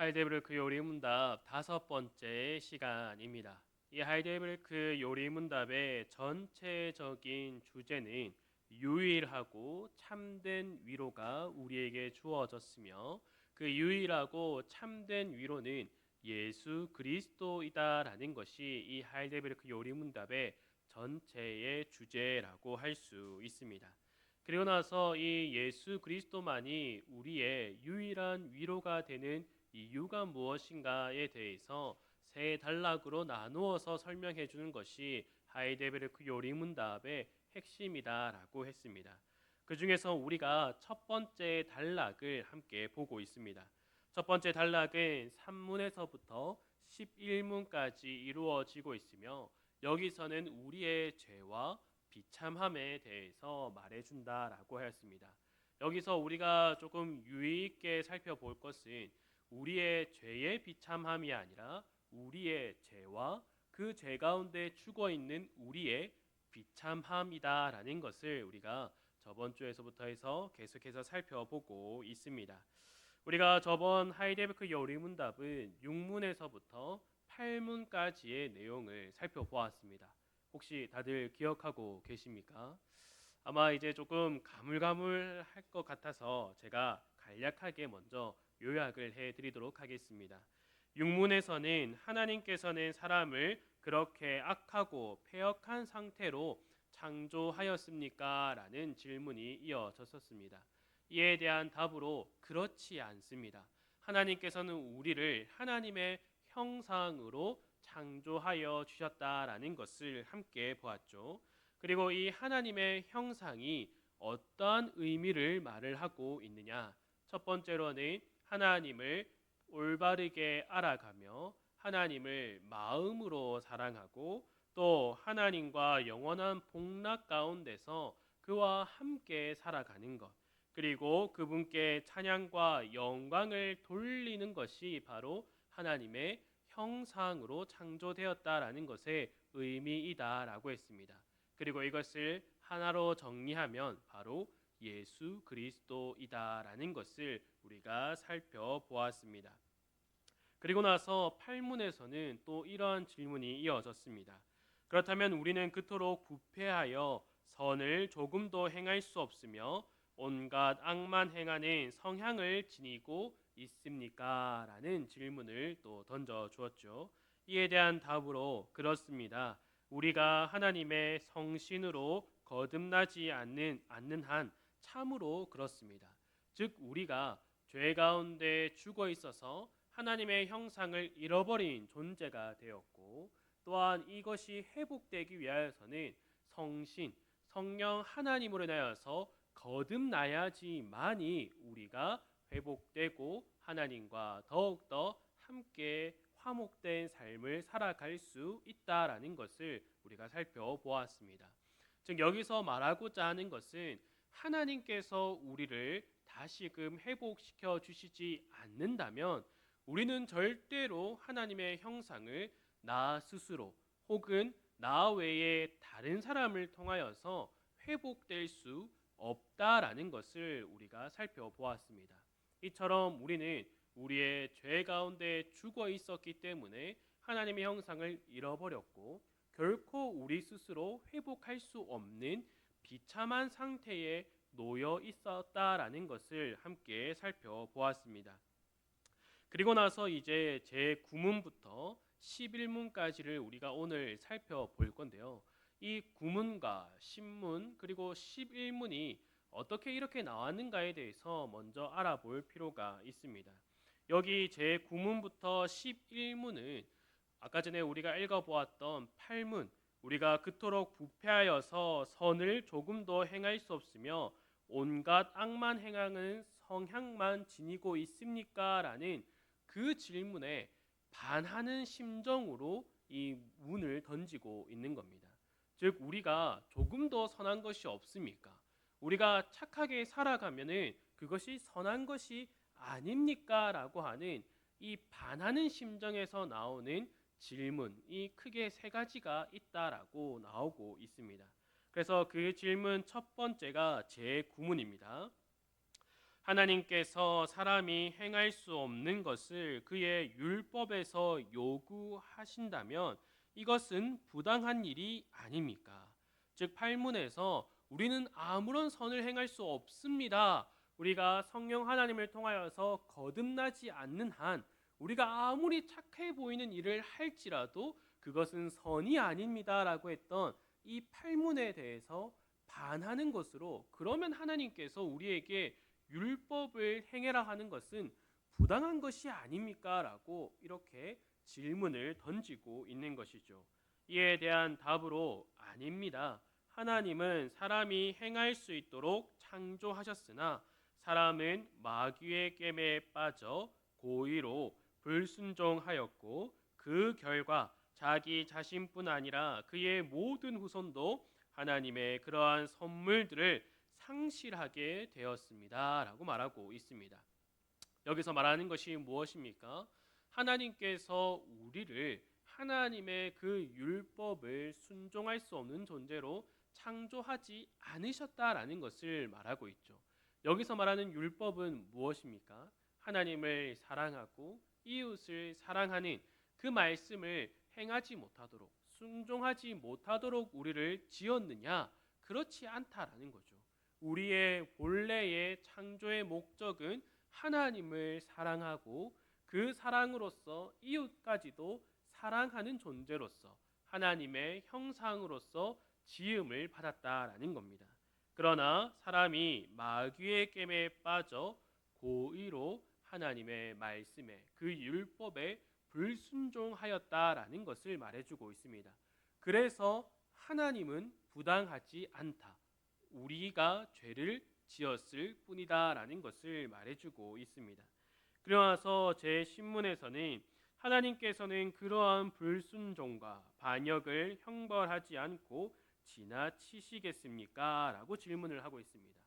하이데베르크 요리문답 5번째 시간입니다. 이 하이데베르크 요리문답의 전체적인 주제는 유일하고 참된 위로가 우리에게 주어졌으며 그 유일하고 참된 위로는 예수 그리스도이다라는 것이 이 하이데베르크 요리문답의 전체의 주제라고 할 수 있습니다. 그리고 나서 이 예수 그리스도만이 우리의 유일한 위로가 되는 이유가 무엇인가에 대해서 세 단락으로 나누어서 설명해 주는 것이 하이데베르크 요리문답의 핵심이다라고 했습니다. 그 중에서 우리가 첫 번째 단락을 함께 보고 있습니다. 첫 번째 단락은 3문에서부터 11문까지 이루어지고 있으며 여기서는 우리의 죄와 비참함에 대해서 말해준다라고 하였습니다. 여기서 우리가 조금 유의 있게 살펴볼 것은 우리의 죄의 비참함이 아니라 우리의 죄와 그 죄 가운데 죽어 있는 우리의 비참함이다라는 것을 우리가 저번 주에서부터 해서 계속해서 살펴보고 있습니다. 우리가 저번 하이데베르크 요리문답은 6문에서부터 8문까지의 내용을 살펴보았습니다. 혹시 다들 기억하고 계십니까? 아마 이제 조금 가물가물할 것 같아서 제가 간략하게 먼저 요약을 해드리도록 하겠습니다. 육문에서는 하나님께서는 사람을 그렇게 악하고 패역한 상태로 창조하였습니까? 라는 질문이 이어졌었습니다. 이에 대한 답으로 그렇지 않습니다. 하나님께서는 우리를 하나님의 형상으로 창조하여 주셨다라는 것을 함께 보았죠. 그리고 이 하나님의 형상이 어떠한 의미를 말을 하고 있느냐? 첫 번째로는 하나님을 올바르게 알아가며 하나님을 마음으로 사랑하고 또 하나님과 영원한 복락 가운데서 그와 함께 살아가는 것, 그리고 그분께 찬양과 영광을 돌리는 것이 바로 하나님의 형상으로 창조되었다라는 것의 의미이다라고 했습니다. 그리고 이것을 하나로 정리하면 바로 예수 그리스도이다라는 것을 우리가 살펴보았습니다. 그리고 나서 8문에서는 또 이러한 질문이 이어졌습니다. 그렇다면 우리는 그토록 부패하여 선을 조금도 행할 수 없으며 온갖 악만 행하는 성향을 지니고 있습니까? 라는 질문을 또 던져 주었죠. 이에 대한 답으로 그렇습니다. 우리가 하나님의 성신으로 거듭나지 않는 한 참으로 그렇습니다. 즉 우리가 죄 가운데 죽어 있어서 하나님의 형상을 잃어버린 존재가 되었고 또한 이것이 회복되기 위하여서는 성신, 성령 하나님으로 인하여서 거듭나야지만이 우리가 회복되고 하나님과 더욱더 함께 화목된 삶을 살아갈 수 있다라는 것을 우리가 살펴보았습니다. 즉 여기서 말하고자 하는 것은 하나님께서 우리를 다시금 회복시켜 주시지 않는다면 우리는 절대로 하나님의 형상을 나 스스로 혹은 나 외에 다른 사람을 통하여서 회복될 수 없다라는 것을 우리가 살펴보았습니다. 이처럼 우리는 우리의 죄 가운데 죽어 있었기 때문에 하나님의 형상을 잃어버렸고 결코 우리 스스로 회복할 수 없는 비참한 상태에 놓여 있었다라는 것을 함께 살펴보았습니다. 그리고 나서 이제 제 9문부터 11문까지를 우리가 오늘 살펴볼 건데요. 이 9문과 10문 그리고 11문이 어떻게 이렇게 나왔는가에 대해서 먼저 알아볼 필요가 있습니다. 여기 제 9문부터 11문은 아까 전에 우리가 읽어보았던 8문, 우리가 그토록 부패하여서 선을 조금도 행할 수 없으며 온갖 악만 행하는 성향만 지니고 있습니까? 라는 그 질문에 반하는 심정으로 이 문을 던지고 있는 겁니다. 즉 우리가 조금 더 선한 것이 없습니까? 우리가 착하게 살아가면은 그것이 선한 것이 아닙니까? 라고 하는 이 반하는 심정에서 나오는 질문이 크게 세 가지가 있다라고 나오고 있습니다. 그래서 그 질문 첫 번째가 제 9문입니다. 하나님께서 사람이 행할 수 없는 것을 그의 율법에서 요구하신다면 이것은 부당한 일이 아닙니까? 즉 팔문에서 우리는 아무런 선을 행할 수 없습니다. 우리가 성령 하나님을 통하여서 거듭나지 않는 한 우리가 아무리 착해 보이는 일을 할지라도 그것은 선이 아닙니다라고 했던 이 팔문에 대해서 반하는 것으로, 그러면 하나님께서 우리에게 율법을 행해라 하는 것은 부당한 것이 아닙니까? 라고 이렇게 질문을 던지고 있는 것이죠. 이에 대한 답으로 아닙니다. 하나님은 사람이 행할 수 있도록 창조하셨으나 사람은 마귀의 깸에 빠져 고의로 불순종하였고 그 결과 자기 자신뿐 아니라 그의 모든 후손도 하나님의 그러한 선물들을 상실하게 되었습니다. 라고 말하고 있습니다. 여기서 말하는 것이 무엇입니까? 하나님께서 우리를 하나님의 그 율법을 순종할 수 없는 존재로 창조하지 않으셨다라는 것을 말하고 있죠. 여기서 말하는 율법은 무엇입니까? 하나님을 사랑하고 이웃을 사랑하는 그 말씀을 행하지 못하도록, 순종하지 못하도록 우리를 지었느냐? 그렇지 않다라는 거죠. 우리의 본래의 창조의 목적은 하나님을 사랑하고 그 사랑으로서 이웃까지도 사랑하는 존재로서 하나님의 형상으로서 지음을 받았다라는 겁니다. 그러나 사람이 마귀의 깸에 빠져 고의로 하나님의 말씀에 그 율법에 불순종하였다라는 것을 말해주고 있습니다. 그래서 하나님은 부당하지 않다. 우리가 죄를 지었을 뿐이다라는 것을 말해주고 있습니다. 그러나서 제 신문에서는 하나님께서는 그러한 불순종과 반역을 형벌하지 않고 지나치시겠습니까? 라고 질문을 하고 있습니다.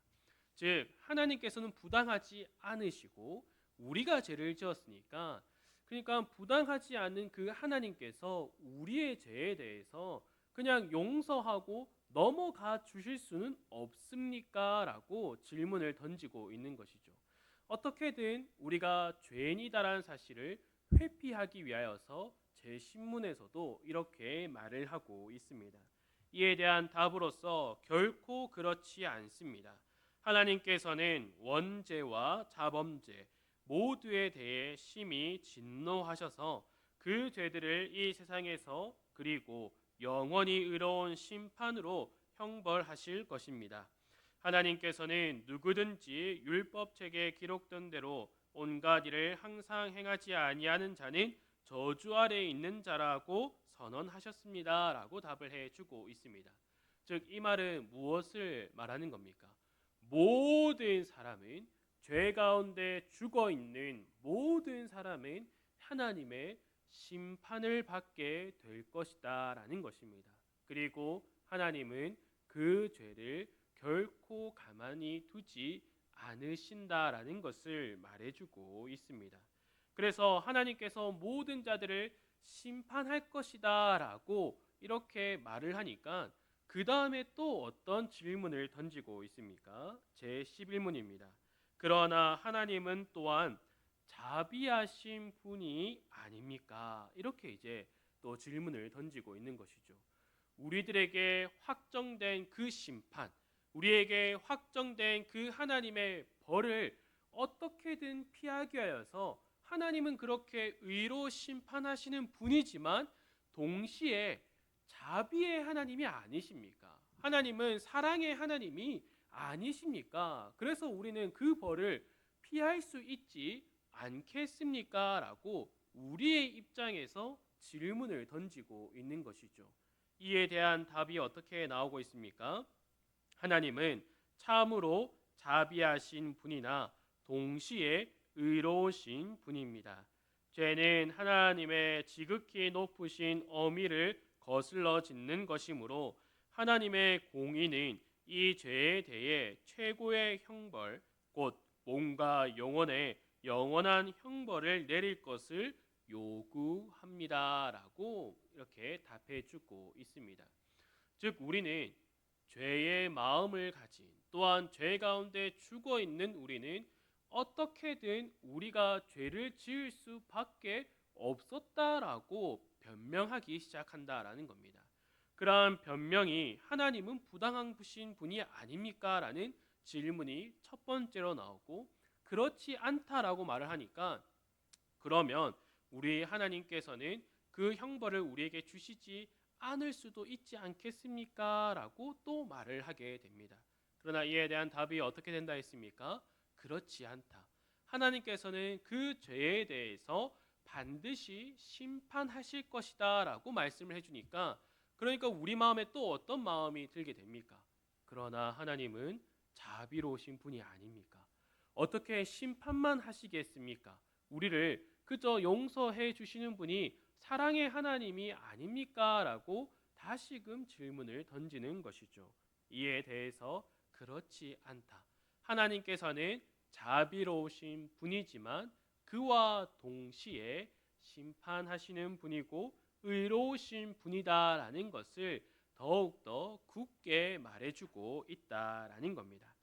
즉 하나님께서는 부당하지 않으시고 우리가 죄를 지었으니까, 그러니까 부당하지 않은 그 하나님께서 우리의 죄에 대해서 그냥 용서하고 넘어가 주실 수는 없습니까? 라고 질문을 던지고 있는 것이죠. 어떻게든 우리가 죄인이다라는 사실을 회피하기 위하여서 제 신문에서도 이렇게 말을 하고 있습니다. 이에 대한 답으로서 결코 그렇지 않습니다. 하나님께서는 원죄와 자범죄 모두에 대해 심히 진노하셔서 그 죄들을 이 세상에서 그리고 영원히 의로운 심판으로 형벌하실 것입니다. 하나님께서는 누구든지 율법책에 기록된 대로 온갖 일을 항상 행하지 아니하는 자는 저주 아래에 있는 자라고 선언하셨습니다. 라고 답을 해주고 있습니다. 즉 이 말은 무엇을 말하는 겁니까? 모든 사람은, 죄 가운데 죽어 있는 모든 사람은 하나님의 심판을 받게 될 것이다 라는 것입니다. 그리고 하나님은 그 죄를 결코 가만히 두지 않으신다라는 것을 말해주고 있습니다. 그래서 하나님께서 모든 자들을 심판할 것이다 라고 이렇게 말을 하니까 그 다음에 또 어떤 질문을 던지고 있습니까? 제 11문입니다. 그러나 하나님은 또한 자비하신 분이 아닙니까? 이렇게 이제 또 질문을 던지고 있는 것이죠. 우리들에게 확정된 그 심판, 우리에게 확정된 그 하나님의 벌을 어떻게든 피하기 위하여서 하나님은 그렇게 의로 심판하시는 분이지만 동시에 자비의 하나님이 아니십니까? 하나님은 사랑의 하나님이 아니십니까? 그래서 우리는 그 벌을 피할 수 있지 않겠습니까? 라고 우리의 입장에서 질문을 던지고 있는 것이죠. 이에 대한 답이 어떻게 나오고 있습니까? 하나님은 참으로 자비하신 분이나 동시에 의로우신 분입니다. 죄는 하나님의 지극히 높으신 어미를 거슬러 짓는 것이므로 하나님의 공의는 이 죄에 대해 최고의 형벌, 곧 몸과 영혼에 영원한 형벌을 내릴 것을 요구합니다. 라고 이렇게 답해주고 있습니다. 즉 우리는 죄의 마음을 가진, 또한 죄 가운데 죽어있는 우리는 어떻게든 우리가 죄를 지을 수밖에 없었다라고 변명하기 시작한다라는 겁니다. 그러한 변명이 하나님은 부당한 분이 아닙니까? 라는 질문이 첫 번째로 나오고, 그렇지 않다라고 말을 하니까 그러면 우리 하나님께서는 그 형벌을 우리에게 주시지 않을 수도 있지 않겠습니까? 라고 또 말을 하게 됩니다. 그러나 이에 대한 답이 어떻게 된다 했습니까? 그렇지 않다. 하나님께서는 그 죄에 대해서 반드시 심판하실 것이다 라고 말씀을 해주니까, 그러니까 우리 마음에 또 어떤 마음이 들게 됩니까? 그러나 하나님은 자비로우신 분이 아닙니까? 어떻게 심판만 하시겠습니까? 우리를 그저 용서해 주시는 분이 사랑의 하나님이 아닙니까? 라고 다시금 질문을 던지는 것이죠. 이에 대해서 그렇지 않다. 하나님께서는 자비로우신 분이지만 그와 동시에 심판하시는 분이고 의로우신 분이다라는 것을 더욱더 굳게 말해주고 있다라는 겁니다.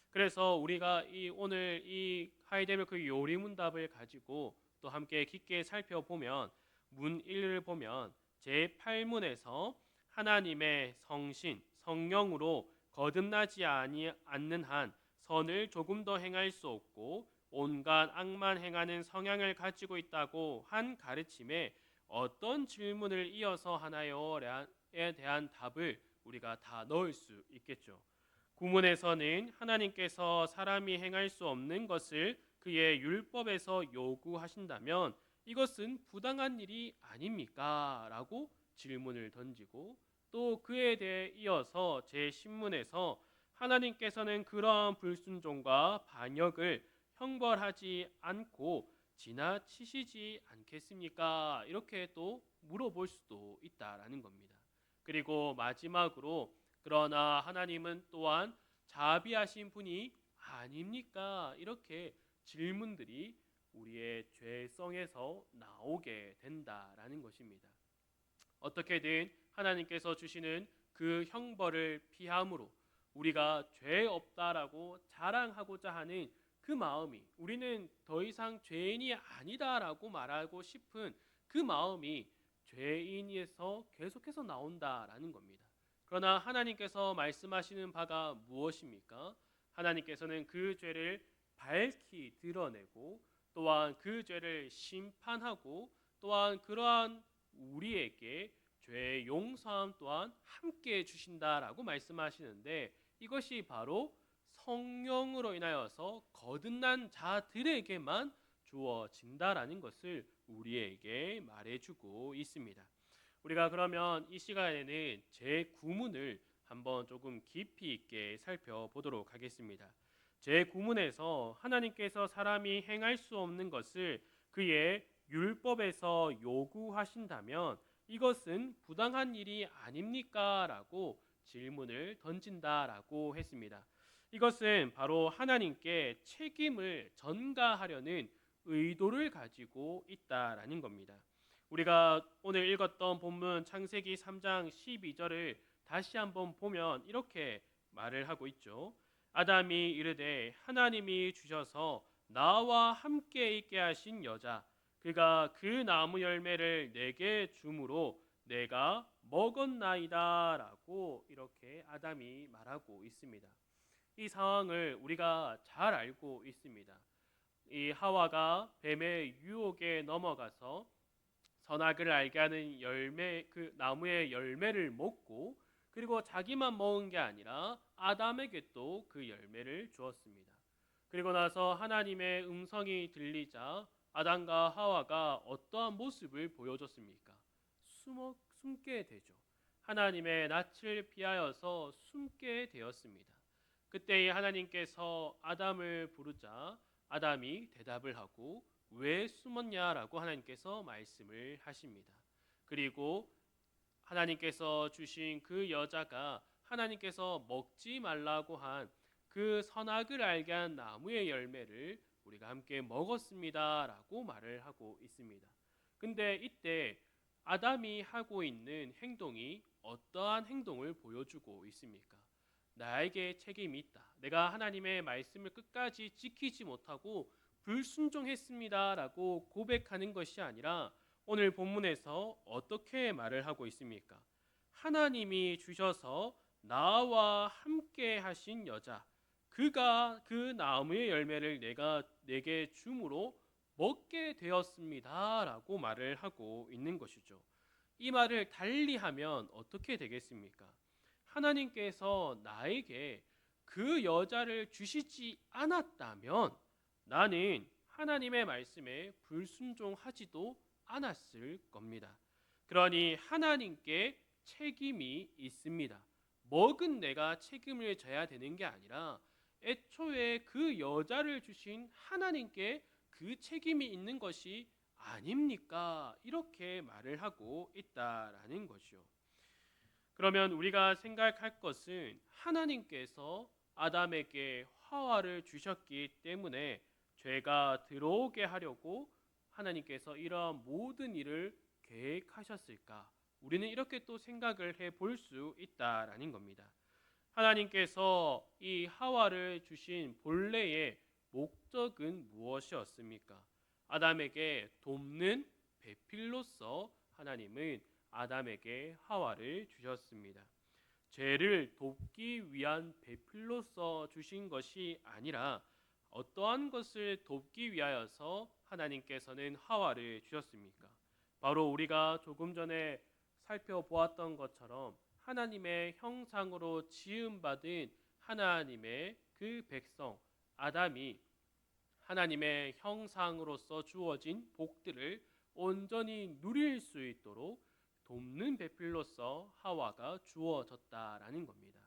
그래서 우리가 오늘 이 하이데벨크 요리문답을 가지고 또 함께 깊게 살펴보면, 문 1을 보면 제8문에서 하나님의 성신, 성령으로 거듭나지 않는 한 선을 조금 더 행할 수 없고 온갖 악만 행하는 성향을 가지고 있다고 한 가르침에 어떤 질문을 이어서 하나요에 대한 답을 우리가 다 넣을 수 있겠죠. 구문에서는 하나님께서 사람이 행할 수 없는 것을 그의 율법에서 요구하신다면 이것은 부당한 일이 아닙니까? 라고 질문을 던지고, 또 그에 대해 이어서 제10문에서 하나님께서는 그러한 불순종과 반역을 형벌하지 않고 지나치시지 않겠습니까? 이렇게 또 물어볼 수도 있다라는 겁니다. 그리고 마지막으로 그러나 하나님은 또한 자비하신 분이 아닙니까? 이렇게 질문들이 우리의 죄성에서 나오게 된다라는 것입니다. 어떻게든 하나님께서 주시는 그 형벌을 피함으로 우리가 죄 없다라고 자랑하고자 하는 그 마음이, 우리는 더 이상 죄인이 아니다라고 말하고 싶은 그 마음이 죄인에서 계속해서 나온다라는 겁니다. 그러나 하나님께서 말씀하시는 바가 무엇입니까? 하나님께서는 그 죄를 밝히 드러내고 또한 그 죄를 심판하고 또한 그러한 우리에게 죄의 용서함 또한 함께 주신다라고 말씀하시는데, 이것이 바로 성령으로 인하여서 거듭난 자들에게만 주어진다라는 것을 우리에게 말해주고 있습니다. 우리가 그러면 이 시간에는 제9문을 한번 조금 깊이 있게 살펴보도록 하겠습니다. 제9문에서 하나님께서 사람이 행할 수 없는 것을 그의 율법에서 요구하신다면 이것은 부당한 일이 아닙니까? 라고 질문을 던진다라고 했습니다. 이것은 바로 하나님께 책임을 전가하려는 의도를 가지고 있다라는 겁니다. 우리가 오늘 읽었던 본문 창세기 3장 12절을 다시 한번 보면 이렇게 말을 하고 있죠. 아담이 이르되 하나님이 주셔서 나와 함께 있게 하신 여자, 그가 그 나무 열매를 내게 주므로 내가 먹었나이다 라고 이렇게 아담이 말하고 있습니다. 이 상황을 우리가 잘 알고 있습니다. 이 하와가 뱀의 유혹에 넘어가서 선악을 알게 하는 그 나무의 열매를 먹고, 그리고 자기만 먹은 게 아니라 아담에게 또 그 열매를 주었습니다. 그리고 나서 하나님의 음성이 들리자 아담과 하와가 어떠한 모습을 보여줬습니까? 숨게 되죠. 하나님의 낯을 피하여서 숨게 되었습니다. 그때 하나님께서 아담을 부르자 아담이 대답을 하고 왜 숨었냐라고 하나님께서 말씀을 하십니다. 그리고 하나님께서 주신 그 여자가 하나님께서 먹지 말라고 한 그 선악을 알게 한 나무의 열매를 우리가 함께 먹었습니다라고 말을 하고 있습니다. 근데 이때 아담이 하고 있는 행동이 어떠한 행동을 보여주고 있습니까? 나에게 책임이 있다. 내가 하나님의 말씀을 끝까지 지키지 못하고 불순종했습니다라고 고백하는 것이 아니라 오늘 본문에서 어떻게 말을 하고 있습니까? 하나님이 주셔서 나와 함께 하신 여자, 그가 그 나무의 열매를 내게 줌으로 먹게 되었습니다라고 말을 하고 있는 것이죠. 이 말을 달리하면 어떻게 되겠습니까? 하나님께서 나에게 그 여자를 주시지 않았다면 나는 하나님의 말씀에 불순종하지도 않았을 겁니다. 그러니 하나님께 책임이 있습니다. 먹은 내가 책임을 져야 되는 게 아니라 애초에 그 여자를 주신 하나님께 그 책임이 있는 것이 아닙니까? 이렇게 말을 하고 있다라는 것이요. 그러면 우리가 생각할 것은 하나님께서 아담에게 하와를 주셨기 때문에 죄가 들어오게 하려고 하나님께서 이러한 모든 일을 계획하셨을까? 우리는 이렇게 또 생각을 해볼 수 있다라는 겁니다. 하나님께서 이 하와를 주신 본래의 목적은 무엇이었습니까? 아담에게 돕는 배필로서 하나님은 아담에게 하와를 주셨습니다. 죄를 돕기 위한 배필로서 주신 것이 아니라 어떠한 것을 돕기 위하여서 하나님께서는 하와를 주셨습니까? 바로 우리가 조금 전에 살펴보았던 것처럼 하나님의 형상으로 지음받은 하나님의 그 백성 아담이 하나님의 형상으로서 주어진 복들을 온전히 누릴 수 있도록 돕는 배필로서 하와가 주어졌다라는 겁니다.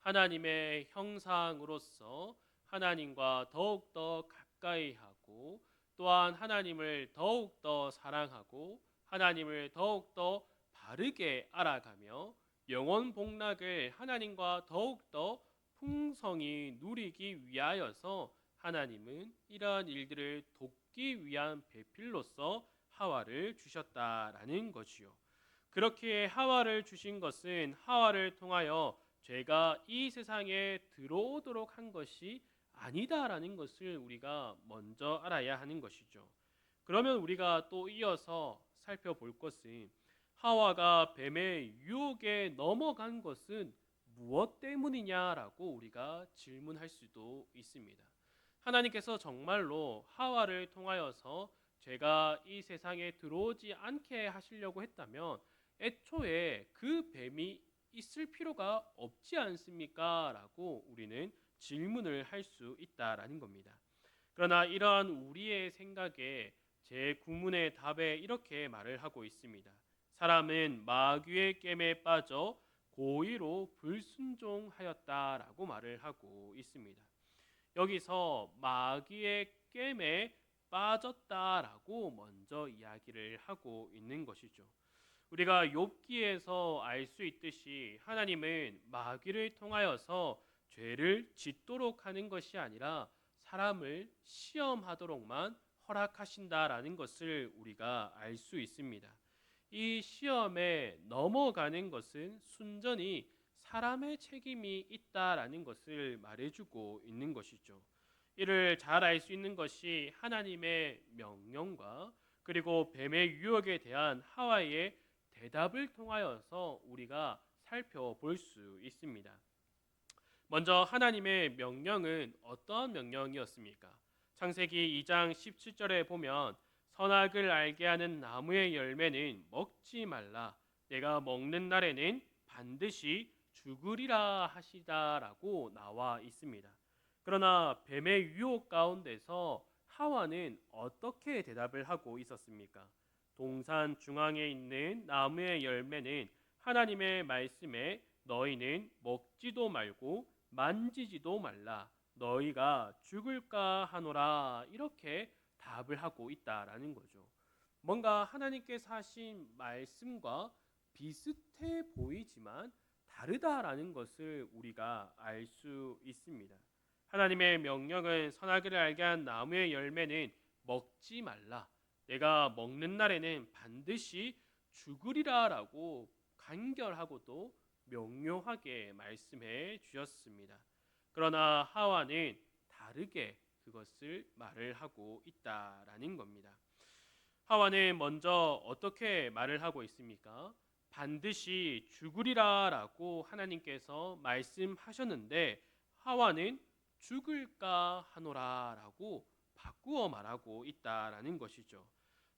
하나님의 형상으로서 하나님과 더욱더 가까이 하고 또한 하나님을 더욱더 사랑하고 하나님을 더욱더 바르게 알아가며 영원 복락을 하나님과 더욱더 풍성히 누리기 위하여서 하나님은 이러한 일들을 돕기 위한 배필로서 하와를 주셨다라는 것이요. 그렇게 하와를 주신 것은 하와를 통하여 죄가 이 세상에 들어오도록 한 것이 아니다라는 것을 우리가 먼저 알아야 하는 것이죠. 그러면 우리가 또 이어서 살펴볼 것은 하와가 뱀의 유혹에 넘어간 것은 무엇 때문이냐라고 우리가 질문할 수도 있습니다. 하나님께서 정말로 하와를 통하여서 죄가 이 세상에 들어오지 않게 하시려고 했다면 애초에 그 뱀이 있을 필요가 없지 않습니까? 라고 우리는 질문을 할 수 있다라는 겁니다. 그러나 이러한 우리의 생각에 제 구문의 답에 이렇게 말을 하고 있습니다. 사람은 마귀의 깸에 빠져 고의로 불순종하였다라고 말을 하고 있습니다. 여기서 마귀의 깸에 빠졌다라고 먼저 이야기를 하고 있는 것이죠. 우리가 욥기에서 알 수 있듯이 하나님은 마귀를 통하여서 죄를 짓도록 하는 것이 아니라 사람을 시험하도록만 허락하신다라는 것을 우리가 알 수 있습니다. 이 시험에 넘어가는 것은 순전히 사람의 책임이 있다라는 것을 말해주고 있는 것이죠. 이를 잘 알 수 있는 것이 하나님의 명령과 그리고 뱀의 유혹에 대한 하와의 대답을 통하여서 우리가 살펴볼 수 있습니다. 먼저 하나님의 명령은 어떠한 명령이었습니까? 창세기 2장 17절에 보면 선악을 알게 하는 나무의 열매는 먹지 말라. 내가 먹는 날에는 반드시 죽으리라 하시다라고 나와 있습니다. 그러나 뱀의 유혹 가운데서 하와는 어떻게 대답을 하고 있었습니까? 동산 중앙에 있는 나무의 열매는 하나님의 말씀에 너희는 먹지도 말고 만지지도 말라. 너희가 죽을까 하노라. 이렇게 답을 하고 있다라는 거죠. 뭔가 하나님께서 하신 말씀과 비슷해 보이지만 다르다라는 것을 우리가 알 수 있습니다. 하나님의 명령은 선악을 알게 한 나무의 열매는 먹지 말라. 내가 먹는 날에는 반드시 죽으리라라고 간결하고도 명료하게 말씀해 주셨습니다. 그러나 하와는 다르게 그것을 말을 하고 있다라는 겁니다. 하와는 먼저 어떻게 말을 하고 있습니까? 반드시 죽으리라라고 하나님께서 말씀하셨는데 하와는 죽을까 하노라라고 바꾸어 말하고 있다라는 것이죠.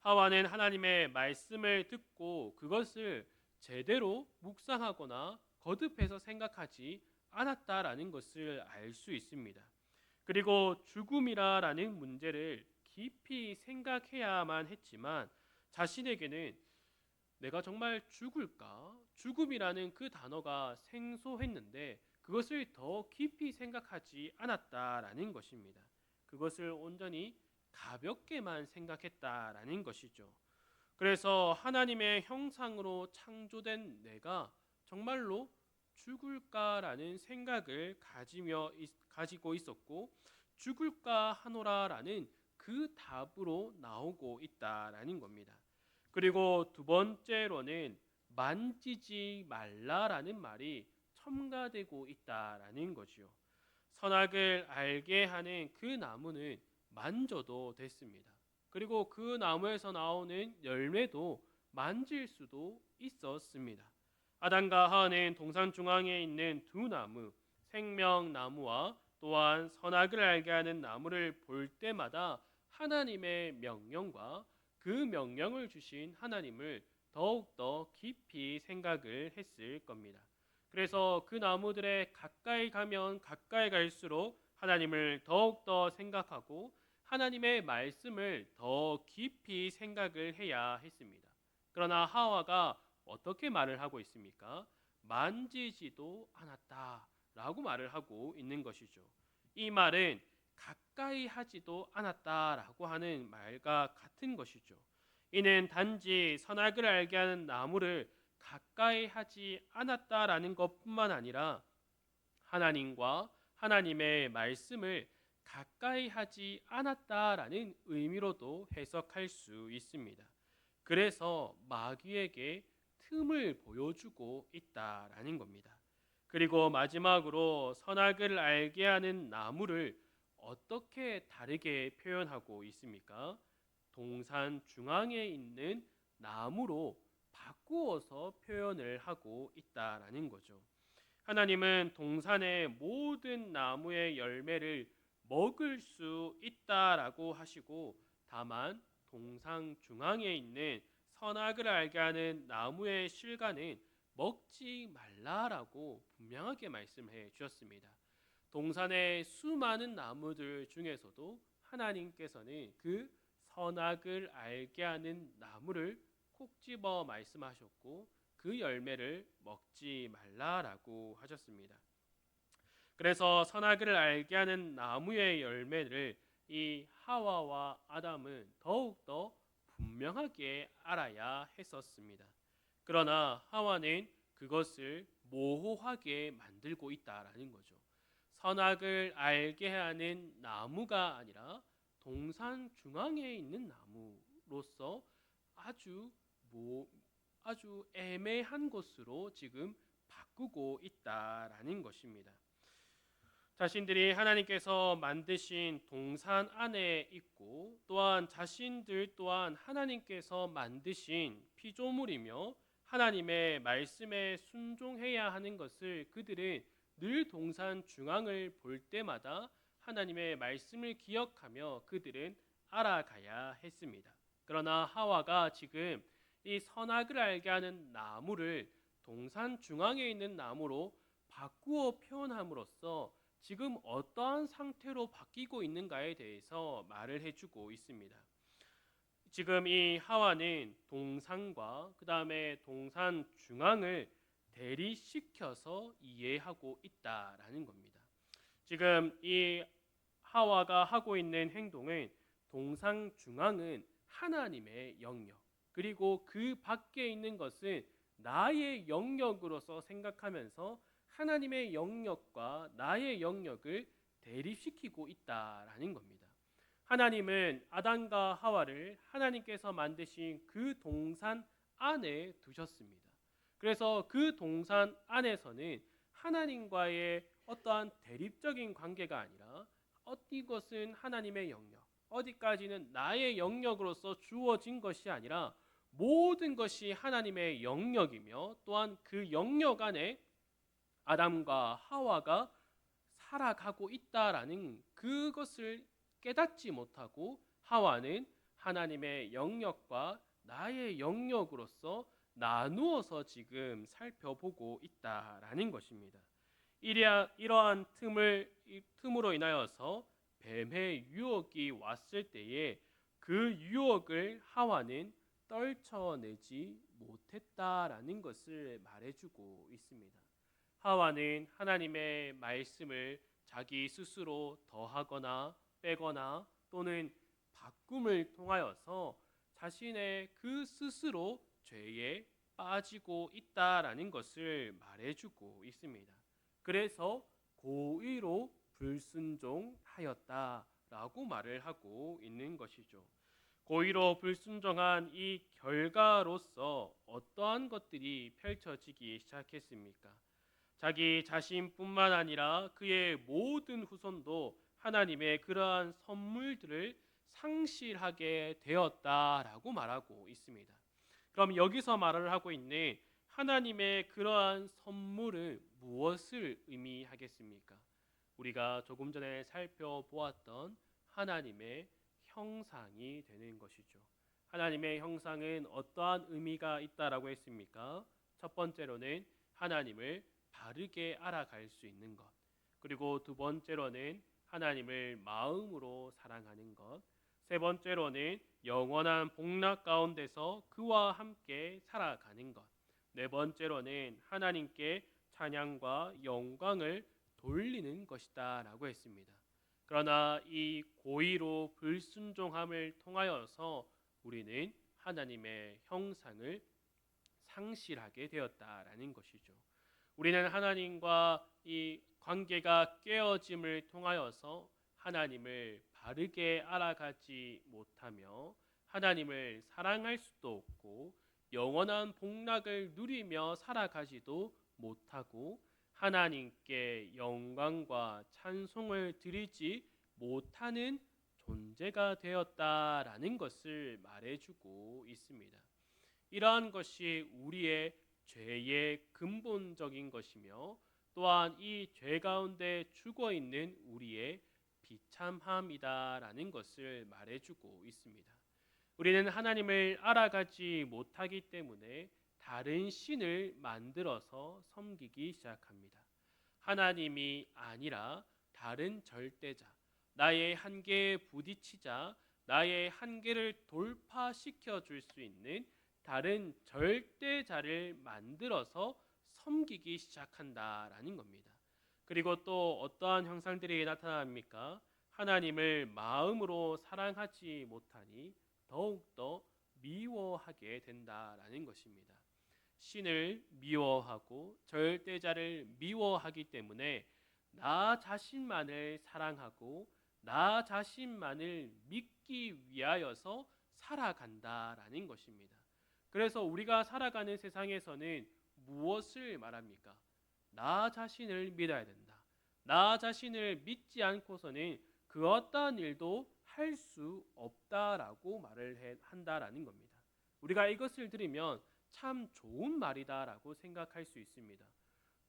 하와는 하나님의 말씀을 듣고 그것을 제대로 묵상하거나 거듭해서 생각하지 않았다라는 것을 알 수 있습니다. 그리고 죽음이라는 문제를 깊이 생각해야만 했지만 자신에게는 내가 정말 죽을까? 죽음이라는 그 단어가 생소했는데 그것을 더 깊이 생각하지 않았다라는 것입니다. 그것을 온전히 가볍게만 생각했다라는 것이죠. 그래서 하나님의 형상으로 창조된 내가 정말로 죽을까라는 생각을 가지고 있었고 죽을까 하노라라는 그 답으로 나오고 있다라는 겁니다. 그리고 두 번째로는 만지지 말라라는 말이 첨가되고 있다라는 거지요. 선악을 알게 하는 그 나무는 만져도 됐습니다. 그리고 그 나무에서 나오는 열매도 만질 수도 있었습니다. 아담과 하와는 동산 중앙에 있는 두 나무, 생명나무와 또한 선악을 알게 하는 나무를 볼 때마다 하나님의 명령과 그 명령을 주신 하나님을 더욱더 깊이 생각을 했을 겁니다. 그래서 그 나무들에 가까이 가면 가까이 갈수록 하나님을 더욱더 생각하고 하나님의 말씀을 더 깊이 생각을 해야 했습니다. 그러나 하와가 어떻게 말을 하고 있습니까? 만지지도 않았다라고 말을 하고 있는 것이죠. 이 말은 가까이 하지도 않았다라고 하는 말과 같은 것이죠. 이는 단지 선악을 알게 하는 나무를 가까이 하지 않았다라는 것뿐만 아니라 하나님과 하나님의 말씀을 가까이 하지 않았다라는 의미로도 해석할 수 있습니다. 그래서 마귀에게 틈을 보여주고 있다라는 겁니다. 그리고 마지막으로 선악을 알게 하는 나무를 어떻게 다르게 표현하고 있습니까? 동산 중앙에 있는 나무로 바꾸어서 표현을 하고 있다라는 거죠. 하나님은 동산의 모든 나무의 열매를 먹을 수 있다라고 하시고 다만 동산 중앙에 있는 선악을 알게 하는 나무의 실과는 먹지 말라라고 분명하게 말씀해 주셨습니다. 동산의 수많은 나무들 중에서도 하나님께서는 그 선악을 알게 하는 나무를 콕 집어 말씀하셨고 그 열매를 먹지 말라라고 하셨습니다. 그래서 선악을 알게 하는 나무의 열매를 이 하와와 아담은 더욱더 분명하게 알아야 했었습니다. 그러나 하와는 그것을 모호하게 만들고 있다라는 거죠. 선악을 알게 하는 나무가 아니라 동산 중앙에 있는 나무로서 아주 아주 애매한 것으로 지금 바꾸고 있다라는 것입니다. 자신들이 하나님께서 만드신 동산 안에 있고 또한 자신들 또한 하나님께서 만드신 피조물이며 하나님의 말씀에 순종해야 하는 것을 그들은 늘 동산 중앙을 볼 때마다 하나님의 말씀을 기억하며 그들은 알아가야 했습니다. 그러나 하와가 지금 이 선악을 알게 하는 나무를 동산 중앙에 있는 나무로 바꾸어 표현함으로써 지금 어떠한 상태로 바뀌고 있는가에 대해서 말을 해주고 있습니다. 지금 이 하와는 동산과 그 다음에 동산 중앙을 대리시켜서 이해하고 있다라는 겁니다. 지금 이 하와가 하고 있는 행동은 동산 중앙은 하나님의 영역 그리고 그 밖에 있는 것은 나의 영역으로서 생각하면서 하나님의 영역과 나의 영역을 대립시키고 있다라는 겁니다. 하나님은 아담과 하와를 하나님께서 만드신 그 동산 안에 두셨습니다. 그래서 그 동산 안에서는 하나님과의 어떠한 대립적인 관계가 아니라 어디 것은 하나님의 영역, 어디까지는 나의 영역으로서 주어진 것이 아니라 모든 것이 하나님의 영역이며 또한 그 영역 안에 아담과 하와가 살아가고 있다라는 그것을 깨닫지 못하고 하와는 하나님의 영역과 나의 영역으로서 나누어서 지금 살펴보고 있다라는 것입니다. 이러한 틈으로 인하여서 뱀의 유혹이 왔을 때에 그 유혹을 하와는 떨쳐내지 못했다라는 것을 말해주고 있습니다. 하와는 하나님의 말씀을 자기 스스로 더하거나 빼거나 또는 바꿈을 통하여서 자신의 그 스스로 죄에 빠지고 있다라는 것을 말해주고 있습니다. 그래서 고의로 불순종하였다라고 말을 하고 있는 것이죠. 고의로 불순종한 이 결과로서 어떠한 것들이 펼쳐지기 시작했습니까? 자기 자신뿐만 아니라 그의 모든 후손도 하나님의 그러한 선물들을 상실하게 되었다라고 말하고 있습니다. 그럼 여기서 말을 하고 있는 하나님의 그러한 선물은 무엇을 의미하겠습니까? 우리가 조금 전에 살펴보았던 하나님의 형상이 되는 것이죠. 하나님의 형상은 어떠한 의미가 있다라고 했습니까? 첫 번째로는 하나님을 바르게 알아갈 수 있는 것, 그리고 두 번째로는 하나님을 마음으로 사랑하는 것, 세 번째로는 영원한 복락 가운데서 그와 함께 살아가는 것, 네 번째로는 하나님께 찬양과 영광을 돌리는 것이다 라고 했습니다. 그러나 이 고의로 불순종함을 통하여서 우리는 하나님의 형상을 상실하게 되었다라는 것이죠. 우리는 하나님과 이 관계가 깨어짐을 통하여서 하나님을 바르게 알아가지 못하며 하나님을 사랑할 수도 없고 영원한 복락을 누리며 살아가지도 못하고 하나님께 영광과 찬송을 드리지 못하는 존재가 되었다라는 것을 말해주고 있습니다. 이러한 것이 우리의 죄의 근본적인 것이며 또한 이 죄 가운데 죽어 있는 우리의 비참함이다라는 것을 말해주고 있습니다. 우리는 하나님을 알아가지 못하기 때문에 다른 신을 만들어서 섬기기 시작합니다. 하나님이 아니라 다른 절대자, 나의 한계에 부딪히자 나의 한계를 돌파시켜 줄 수 있는 다른 절대자를 만들어서 섬기기 시작한다라는 겁니다. 그리고 또 어떠한 형상들이 나타납니까? 하나님을 마음으로 사랑하지 못하니 더욱더 미워하게 된다라는 것입니다. 신을 미워하고 절대자를 미워하기 때문에 나 자신만을 사랑하고 나 자신만을 믿기 위하여서 살아간다라는 것입니다. 그래서 우리가 살아가는 세상에서는 무엇을 말합니까? 나 자신을 믿어야 된다. 나 자신을 믿지 않고서는 그 어떠한 일도 할 수 없다라고 말을 한다라는 겁니다. 우리가 이것을 들으면 참 좋은 말이다라고 생각할 수 있습니다.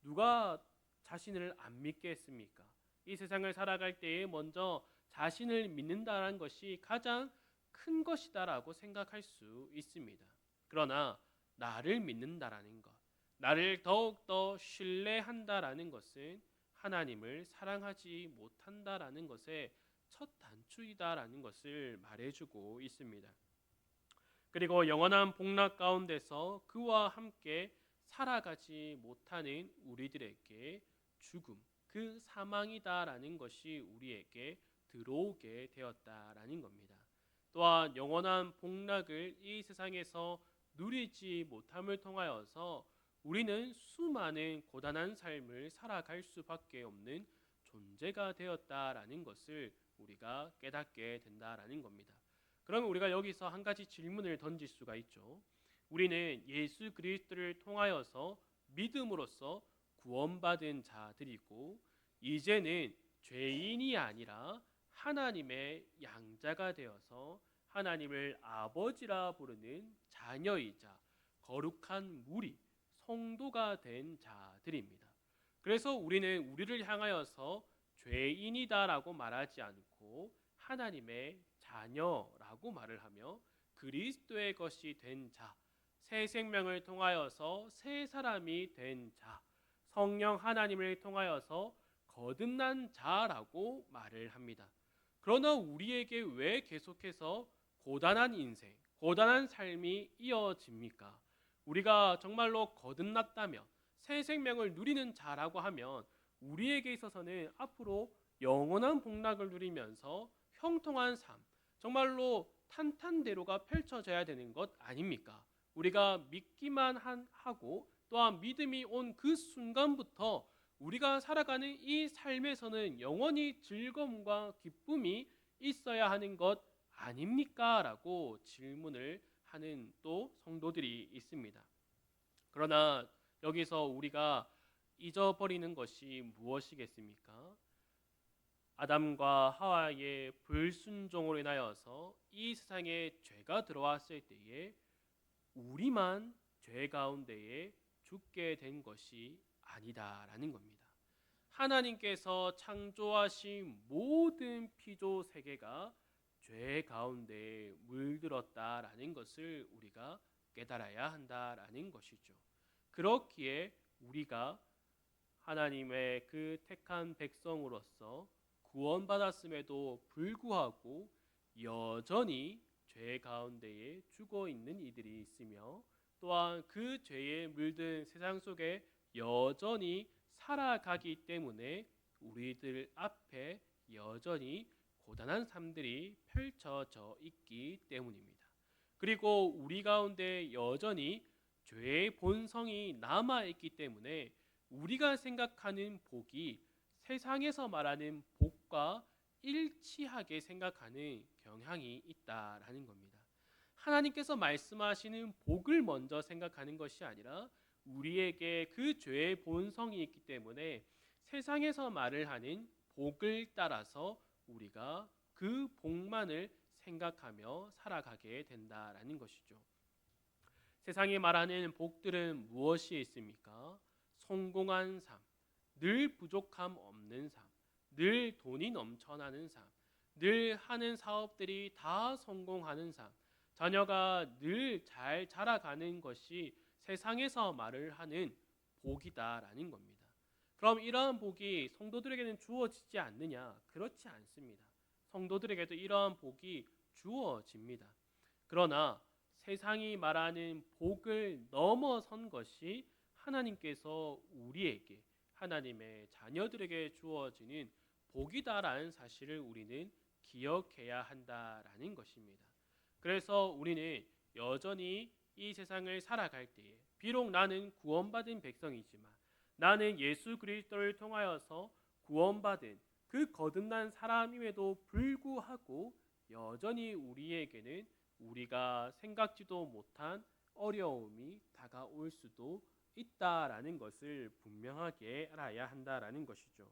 누가 자신을 안 믿겠습니까? 이 세상을 살아갈 때에 먼저 자신을 믿는다는 것이 가장 큰 것이다라고 생각할 수 있습니다. 그러나 나를 믿는다라는 것, 나를 더욱더 신뢰한다라는 것은 하나님을 사랑하지 못한다라는 것의 첫 단추이다라는 것을 말해주고 있습니다. 그리고 영원한 복락 가운데서 그와 함께 살아가지 못하는 우리들에게 죽음, 그 사망이다라는 것이 우리에게 들어오게 되었다라는 겁니다. 또한 영원한 복락을 이 세상에서 누리지 못함을 통하여서 우리는 수많은 고단한 삶을 살아갈 수밖에 없는 존재가 되었다라는 것을 우리가 깨닫게 된다라는 겁니다. 그러면 우리가 여기서 한 가지 질문을 던질 수가 있죠. 우리는 예수 그리스도를 통하여서 믿음으로써 구원받은 자들이고 이제는 죄인이 아니라 하나님의 양자가 되어서 하나님을 아버지라 부르는 자녀이자 거룩한 무리, 성도가 된 자들입니다. 그래서 우리는 우리를 향하여서 죄인이다라고 말하지 않고 하나님의 자녀라고 말을 하며 그리스도의 것이 된 자, 새 생명을 통하여서 새 사람이 된 자, 성령 하나님을 통하여서 거듭난 자라고 말을 합니다. 그러나 우리에게 왜 계속해서 고단한 인생, 고단한 삶이 이어집니까? 우리가 정말로 거듭났다면 새 생명을 누리는 자라고 하면 우리에게 있어서는 앞으로 영원한 복락을 누리면서 형통한 삶, 정말로 탄탄대로가 펼쳐져야 되는 것 아닙니까? 우리가 믿기만 하고 또한 믿음이 온 그 순간부터 우리가 살아가는 이 삶에서는 영원히 즐거움과 기쁨이 있어야 하는 것 아닙니까? 라고 질문을 하는 또 성도들이 있습니다. 그러나 여기서 우리가 잊어버리는 것이 무엇이겠습니까? 아담과 하와의 불순종으로 인하여서 이 세상에 죄가 들어왔을 때에 우리만 죄 가운데에 죽게 된 것이 아니다라는 겁니다. 하나님께서 창조하신 모든 피조 세계가 죄 가운데에 물들었다라는 것을 우리가 깨달아야 한다라는 것이죠. 그렇기에 우리가 하나님의 그 택한 백성으로서 구원받았음에도 불구하고 여전히 죄 가운데에 죽어 있는 이들이 있으며 또한 그 죄에 물든 세상 속에 여전히 살아가기 때문에 우리들 앞에 여전히 고단한 삶들이 펼쳐져 있기 때문입니다. 그리고 우리 가운데 여전히 죄의 본성이 남아있기 때문에 우리가 생각하는 복이 세상에서 말하는 복과 일치하게 생각하는 경향이 있다라는 겁니다. 하나님께서 말씀하시는 복을 먼저 생각하는 것이 아니라 우리에게 그 죄의 본성이 있기 때문에 세상에서 말을 하는 복을 따라서 우리가 그 복만을 생각하며 살아가게 된다라는 것이죠. 세상이 말하는 복들은 무엇이 있습니까? 성공한 삶, 늘 부족함 없는 삶, 늘 돈이 넘쳐나는 삶, 늘 하는 사업들이 다 성공하는 삶, 자녀가 늘 잘 자라가는 것이 세상에서 말을 하는 복이다라는 겁니다. 그럼 이러한 복이 성도들에게는 주어지지 않느냐? 그렇지 않습니다. 성도들에게도 이러한 복이 주어집니다. 그러나 세상이 말하는 복을 넘어선 것이 하나님께서 우리에게 하나님의 자녀들에게 주어지는 복이다라는 사실을 우리는 기억해야 한다라는 것입니다. 그래서 우리는 여전히 이 세상을 살아갈 때에 비록 나는 구원받은 백성이지만 나는 예수 그리스도를 통하여서 구원받은 그 거듭난 사람임에도 불구하고 여전히 우리에게는 우리가 생각지도 못한 어려움이 다가올 수도 있다라는 것을 분명하게 알아야 한다라는 것이죠.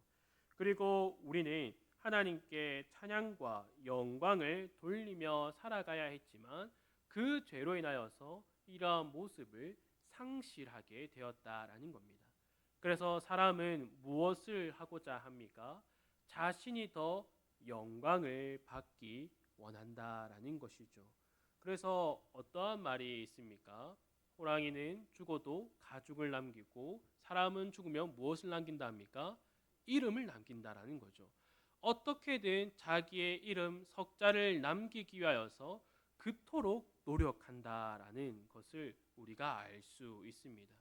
그리고 우리는 하나님께 찬양과 영광을 돌리며 살아가야 했지만 그 죄로 인하여서 이러한 모습을 상실하게 되었다라는 겁니다. 그래서 사람은 무엇을 하고자 합니까? 자신이 더 영광을 받기 원한다라는 것이죠. 그래서 어떠한 말이 있습니까? 호랑이는 죽어도 가죽을 남기고 사람은 죽으면 무엇을 남긴다 합니까? 이름을 남긴다라는 거죠. 어떻게든 자기의 이름 석자를 남기기 위하여서 그토록 노력한다라는 것을 우리가 알 수 있습니다.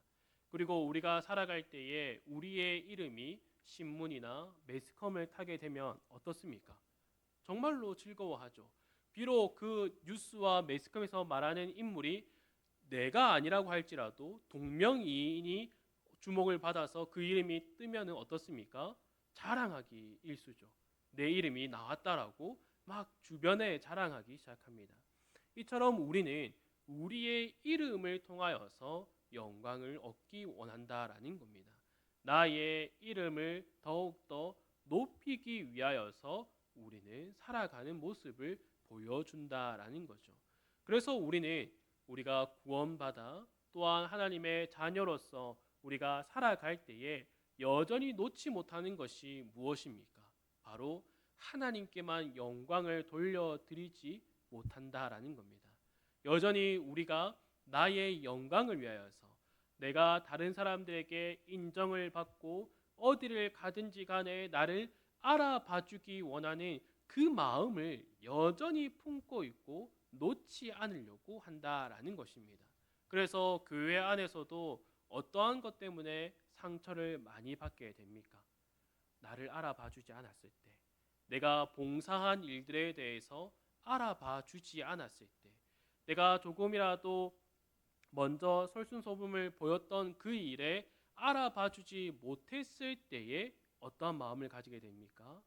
그리고 우리가 살아갈 때에 우리의 이름이 신문이나 매스컴을 타게 되면 어떻습니까? 정말로 즐거워하죠. 비록 그 뉴스와 매스컴에서 말하는 인물이 내가 아니라고 할지라도 동명이인이 주목을 받아서 그 이름이 뜨면 어떻습니까? 자랑하기 일쑤죠. 내 이름이 나왔다라고 막 주변에 자랑하기 시작합니다. 이처럼 우리는 우리의 이름을 통하여서 영광을 얻기 원한다라는 겁니다. 나의 이름을 더욱더 높이기 위하여서 우리는 살아가는 모습을 보여준다라는 거죠. 그래서 우리가 구원받아 또한 하나님의 자녀로서 우리가 살아갈 때에 여전히 놓지 못하는 것이 무엇입니까? 바로 하나님께만 영광을 돌려드리지 못한다라는 겁니다. 여전히 우리가 나의 영광을 위하여서 내가 다른 사람들에게 인정을 받고 어디를 가든지 간에 나를 알아봐주기 원하는 그 마음을 여전히 품고 있고 놓지 않으려고 한다라는 것입니다. 그래서 교회 안에서도 어떠한 것 때문에 상처를 많이 받게 됩니까? 나를 알아봐주지 않았을 때, 내가 봉사한 일들에 대해서 알아봐주지 않았을 때, 내가 조금이라도 먼저 솔선수범을 보였던 그 일에 알아봐주지 못했을 때에 어떠한 마음을 가지게 됩니까?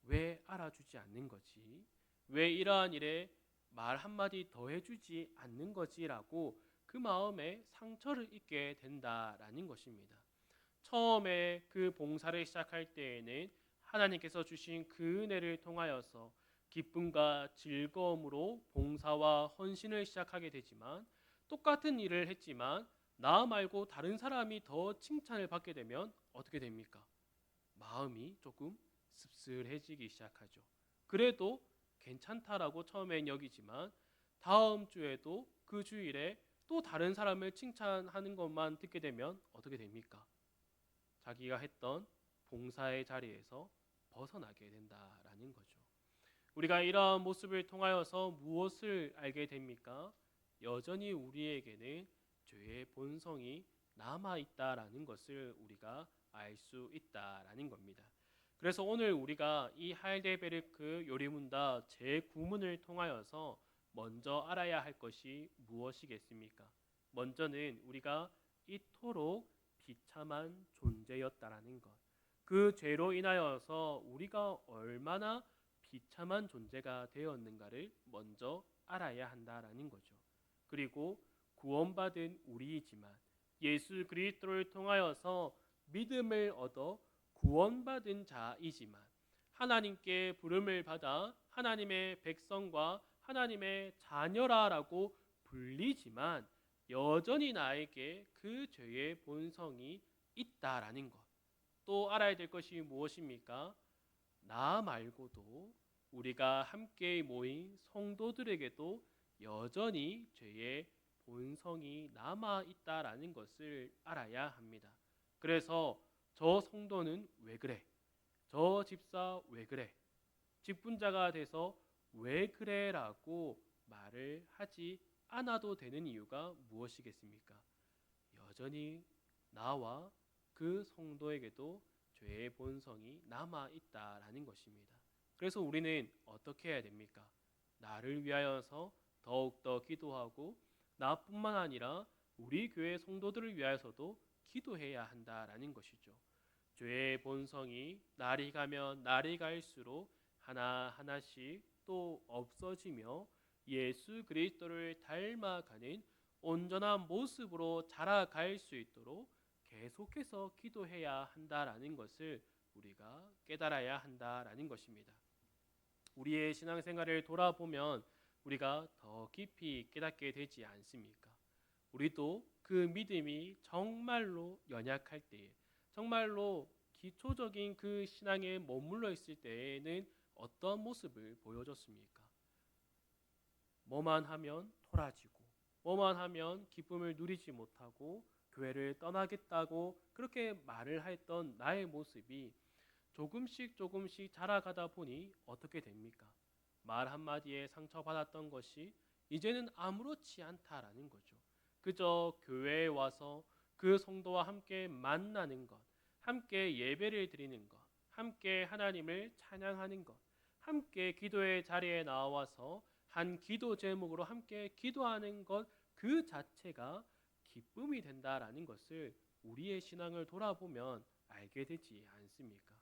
왜 알아주지 않는 거지? 왜 이러한 일에 말 한마디 더 해주지 않는 거지라고 그 마음에 상처를 입게 된다라는 것입니다. 처음에 그 봉사를 시작할 때에는 하나님께서 주신 그 은혜를 통하여서 기쁨과 즐거움으로 봉사와 헌신을 시작하게 되지만, 똑같은 일을 했지만 나 말고 다른 사람이 더 칭찬을 받게 되면 어떻게 됩니까? 마음이 조금 씁쓸해지기 시작하죠. 그래도 괜찮다라고 처음엔 여기지만 다음 주에도 그 주일에 또 다른 사람을 칭찬하는 것만 듣게 되면 어떻게 됩니까? 자기가 했던 봉사의 자리에서 벗어나게 된다라는 거죠. 우리가 이러한 모습을 통하여서 무엇을 알게 됩니까? 여전히 우리에게는 죄의 본성이 남아 있다라는 것을 우리가 알 수 있다라는 겁니다. 그래서 오늘 우리가 이 하이델베르크 요리문답 제9문을 통하여서 먼저 알아야 할 것이 무엇이겠습니까? 먼저는 우리가 이토록 비참한 존재였다라는 것, 그 죄로 인하여서 우리가 얼마나 비참한 존재가 되었는가를 먼저 알아야 한다라는 거죠. 그리고 구원받은 우리이지만 예수 그리스도를 통하여서 믿음을 얻어 구원받은 자이지만 하나님께 부름을 받아 하나님의 백성과 하나님의 자녀라고 불리지만 여전히 나에게 그 죄의 본성이 있다라는 것. 또 알아야 될 것이 무엇입니까? 나 말고도 우리가 함께 모인 성도들에게도 여전히 죄의 본성이 남아 있다라는 것을 알아야 합니다. 그래서 저 성도는 왜 그래? 저 집사 왜 그래? 직분자가 돼서 왜 그래라고 말을 하지 않아도 되는 이유가 무엇이겠습니까? 여전히 나와 그 성도에게도 죄의 본성이 남아 있다라는 것입니다. 그래서 우리는 어떻게 해야 됩니까? 나를 위하여서 더욱더 기도하고 나뿐만 아니라 우리 교회 성도들을 위하여서도 기도해야 한다라는 것이죠. 죄의 본성이 날이 가면 날이 갈수록 하나하나씩 또 없어지며 예수 그리스도를 닮아가는 온전한 모습으로 자라갈 수 있도록 계속해서 기도해야 한다라는 것을 우리가 깨달아야 한다라는 것입니다. 우리의 신앙생활을 돌아보면 우리가 더 깊이 깨닫게 되지 않습니까? 우리도 그 믿음이 정말로 연약할 때에, 정말로 기초적인 그 신앙에 머물러 있을 때에는 어떤 모습을 보여줬습니까? 뭐만 하면 토라지고, 뭐만 하면 기쁨을 누리지 못하고 교회를 떠나겠다고 그렇게 말을 했던 나의 모습이 조금씩 자라가다 보니 어떻게 됩니까? 말 한마디에 상처받았던 것이 이제는 아무렇지 않다라는 거죠. 그저 교회에 와서 그 성도와 함께 만나는 것, 함께 예배를 드리는 것, 함께 하나님을 찬양하는 것, 함께 기도의 자리에 나와서 한 기도 제목으로 함께 기도하는 것, 그 자체가 기쁨이 된다라는 것을 우리의 신앙을 돌아보면 알게 되지 않습니까?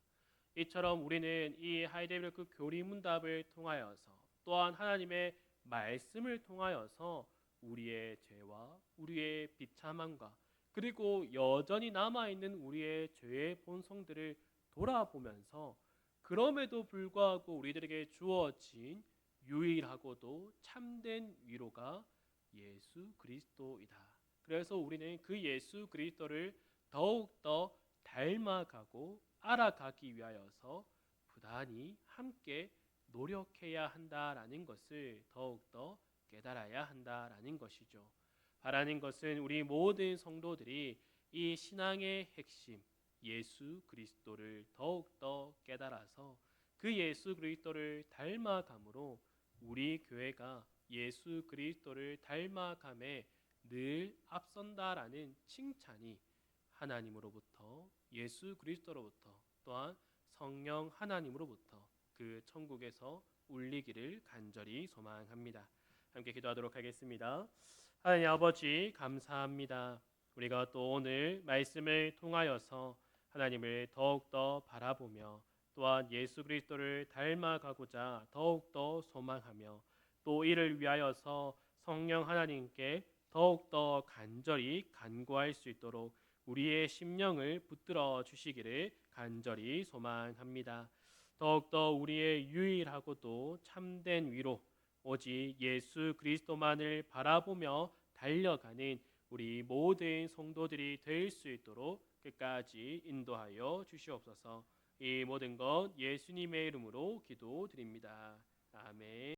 이처럼 우리는 이 하이델베르크 교리문답을 통하여서 또한 하나님의 말씀을 통하여서 우리의 죄와 우리의 비참함과 그리고 여전히 남아있는 우리의 죄의 본성들을 돌아보면서 그럼에도 불구하고 우리들에게 주어진 유일하고도 참된 위로가 예수 그리스도이다. 그래서 우리는 그 예수 그리스도를 더욱더 닮아가고 알아가기 위하여서 부단히 함께 노력해야 한다라는 것을 더욱더 깨달아야 한다라는 것이죠. 바라는 것은 우리 모든 성도들이 이 신앙의 핵심 예수 그리스도를 더욱더 깨달아서 그 예수 그리스도를 닮아감으로 우리 교회가 예수 그리스도를 닮아감에 늘 앞선다라는 칭찬이 하나님으로부터 예수 그리스도로부터 또한 성령 하나님으로부터 그 천국에서 울리기를 간절히 소망합니다. 함께 기도하도록 하겠습니다. 하나님 아버지 감사합니다. 우리가 또 오늘 말씀을 통하여서 하나님을 더욱더 바라보며 또한 예수 그리스도를 닮아가고자 더욱더 소망하며 또 이를 위하여서 성령 하나님께 더욱더 간절히 간구할 수 있도록 우리의 심령을 붙들어 주시기를 간절히 소망합니다. 더욱더 우리의 유일하고도 참된 위로 오직 예수 그리스도만을 바라보며 달려가는 우리 모든 성도들이 될 수 있도록 끝까지 인도하여 주시옵소서. 이 모든 것 예수님의 이름으로 기도드립니다. 아멘.